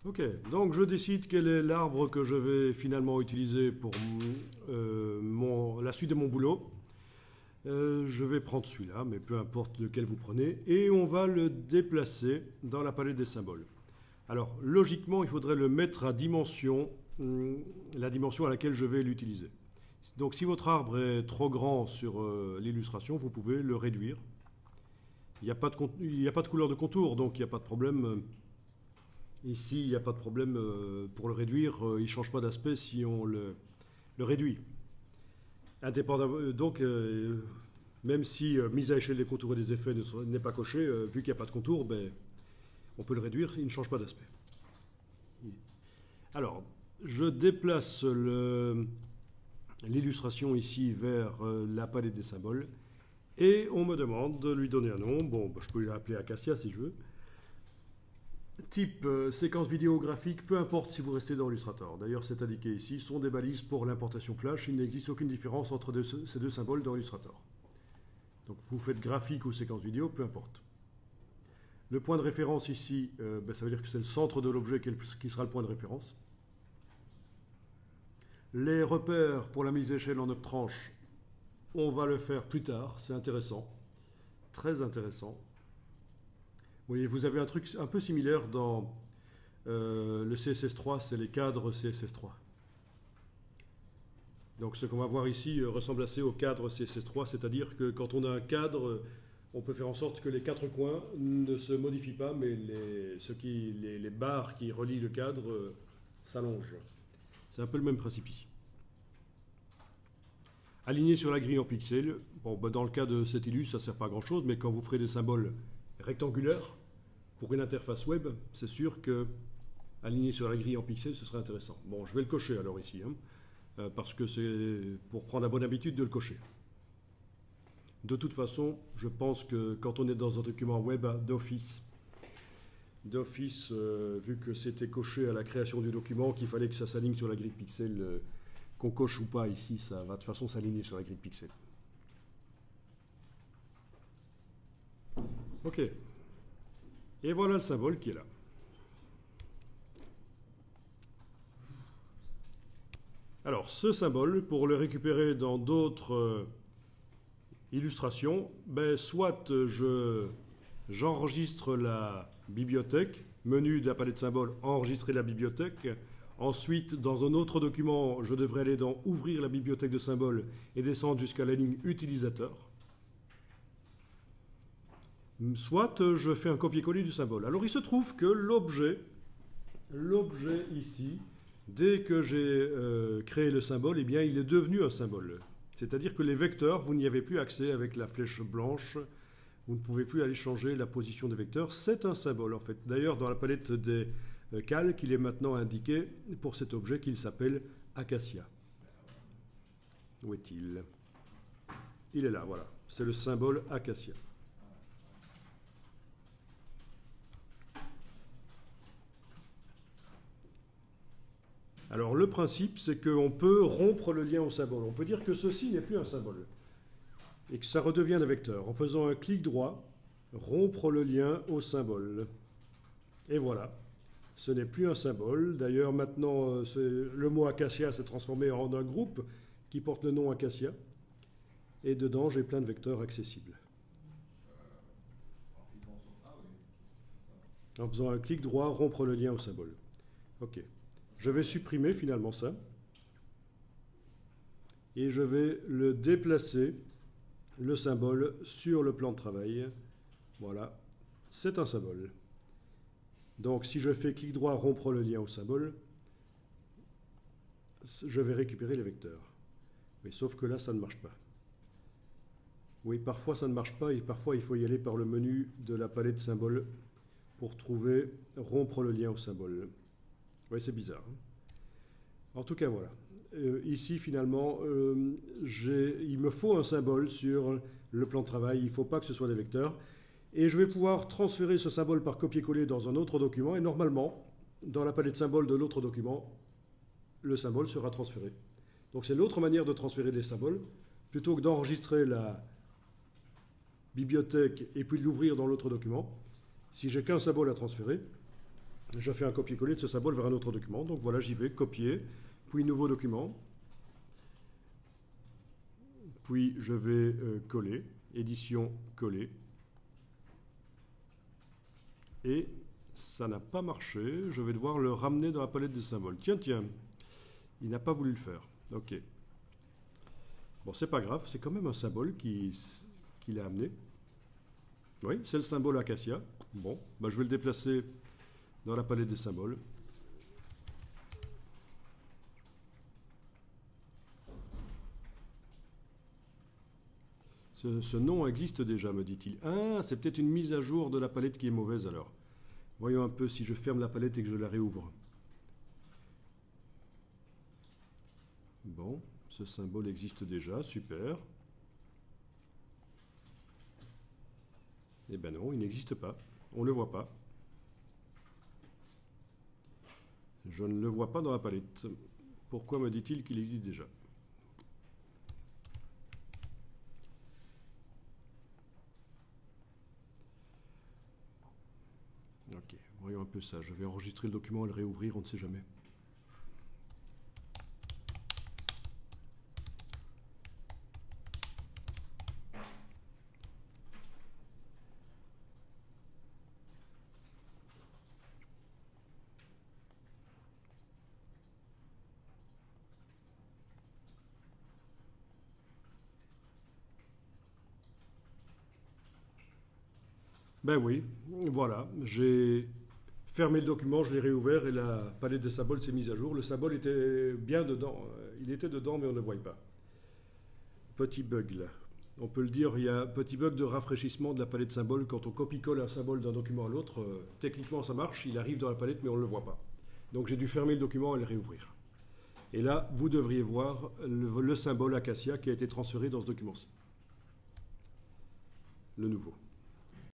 Ok, donc je décide quel est l'arbre que je vais finalement utiliser pour la suite de mon boulot. Je vais prendre celui-là, mais peu importe lequel vous prenez, et on va le déplacer dans la palette des symboles. Alors, logiquement, il faudrait le mettre à dimension, la dimension à laquelle je vais l'utiliser. Donc, si votre arbre est trop grand sur l'illustration, vous pouvez le réduire. Il n'y a pas de couleur de contour, donc il n'y a pas de problème. Ici, il n'y a pas de problème pour le réduire. Il ne change pas d'aspect si on le réduit. Donc, même si mise à échelle des contours et des effets n'est pas coché, vu qu'il n'y a pas de contour, ben, on peut le réduire, il ne change pas d'aspect. Alors, je déplace l'illustration ici vers la palette des symboles et on me demande de lui donner un nom. Bon, ben, je peux l'appeler Acacia si je veux. Type séquence vidéographique, peu importe si vous restez dans Illustrator. D'ailleurs, c'est indiqué ici, sont des balises pour l'importation Flash. Il n'existe aucune différence entre ces deux symboles dans Illustrator. Donc, vous faites graphique ou séquence vidéo, peu importe. Le point de référence ici, ben, ça veut dire que c'est le centre de l'objet qui sera le point de référence. Les repères pour la mise à échelle en 9 tranches, on va le faire plus tard. C'est intéressant, très intéressant. Vous voyez, vous avez un truc un peu similaire dans le CSS3, c'est les cadres CSS3. Donc ce qu'on va voir ici ressemble assez au cadre CSS3, c'est-à-dire que quand on a un cadre, on peut faire en sorte que les quatre coins ne se modifient pas, mais les barres qui relient le cadre s'allongent. C'est un peu le même principe ici. Aligné sur la grille en pixels, bon, ben dans le cas de cette illus, ça ne sert pas à grand-chose, mais quand vous ferez des symboles rectangulaire pour une interface web, c'est sûr que aligné sur la grille en pixels, ce serait intéressant. Bon, je vais le cocher alors ici, hein, parce que c'est pour prendre la bonne habitude de le cocher. De toute façon, je pense que quand on est dans un document web d'Office, vu que c'était coché à la création du document, qu'il fallait que ça s'aligne sur la grille pixels, qu'on coche ou pas ici, ça va de toute façon s'aligner sur la grille pixels. Ok. Et voilà le symbole qui est là. Alors, ce symbole, pour le récupérer dans d'autres illustrations, ben, soit j'enregistre la bibliothèque, menu de la palette de symboles, enregistrer la bibliothèque. Ensuite, dans un autre document, je devrais aller dans ouvrir la bibliothèque de symboles et descendre jusqu'à la ligne utilisateur. Soit je fais un copier-coller du symbole. Alors il se trouve que l'objet ici, dès que j'ai créé le symbole, eh bien il est devenu un symbole. C'est-à-dire que les vecteurs, vous n'y avez plus accès avec la flèche blanche, vous ne pouvez plus aller changer la position des vecteurs, c'est un symbole en fait. D'ailleurs dans la palette des calques, il est maintenant indiqué pour cet objet qu'il s'appelle Acacia. Où est-il? Il est là, voilà. C'est le symbole Acacia. Alors le principe, c'est qu'on peut rompre le lien au symbole. On peut dire que ceci n'est plus un symbole et que ça redevient un vecteur. En faisant un clic droit, rompre le lien au symbole. Et voilà, ce n'est plus un symbole. D'ailleurs, maintenant, le mot Acacia s'est transformé en un groupe qui porte le nom Acacia. Et dedans, j'ai plein de vecteurs accessibles. En faisant un clic droit, rompre le lien au symbole. OK. Je vais supprimer finalement ça. Et je vais le déplacer, le symbole, sur le plan de travail. Voilà, c'est un symbole. Donc si je fais clic droit, rompre le lien au symbole, je vais récupérer les vecteurs. Mais sauf que là, ça ne marche pas. Oui, parfois ça ne marche pas et parfois il faut y aller par le menu de la palette symboles pour trouver rompre le lien au symbole. Oui, c'est bizarre. Hein. En tout cas, voilà. Ici, finalement, il me faut un symbole sur le plan de travail. Il ne faut pas que ce soit des vecteurs. Et je vais pouvoir transférer ce symbole par copier-coller dans un autre document. Et normalement, dans la palette symboles de l'autre document, le symbole sera transféré. Donc c'est l'autre manière de transférer des symboles. Plutôt que d'enregistrer la bibliothèque et puis de l'ouvrir dans l'autre document, si j'ai qu'un symbole à transférer, je fais un copier-coller de ce symbole vers un autre document. Donc voilà, j'y vais, copier, puis nouveau document, puis je vais coller, édition, coller, et ça n'a pas marché, je vais devoir le ramener dans la palette des symboles. Tiens, il n'a pas voulu le faire. Ok. Bon, c'est pas grave, c'est quand même un symbole qu'il a amené. Oui, c'est le symbole acacia. Bon, bah, je vais le déplacer dans la palette des symboles. Ce nom existe déjà, me dit-il. Ah, c'est peut-être une mise à jour de la palette qui est mauvaise alors. Voyons un peu si je ferme la palette et que je la réouvre. Bon, ce symbole existe déjà, super. Eh ben non, il n'existe pas. On ne le voit pas. Je ne le vois pas dans la palette. Pourquoi me dit-il qu'il existe déjà? Ok, voyons un peu ça. Je vais enregistrer le document et le réouvrir, on ne sait jamais. Ben oui, voilà, j'ai fermé le document, je l'ai réouvert et la palette des symboles s'est mise à jour. Le symbole était bien dedans, il était dedans mais on ne le voyait pas. Petit bug là. On peut le dire, il y a un petit bug de rafraîchissement de la palette symbole. Quand on copie-colle un symbole d'un document à l'autre, techniquement ça marche, il arrive dans la palette mais on ne le voit pas. Donc j'ai dû fermer le document et le réouvrir. Et là, vous devriez voir le symbole acacia qui a été transféré dans ce document-ci. Le nouveau.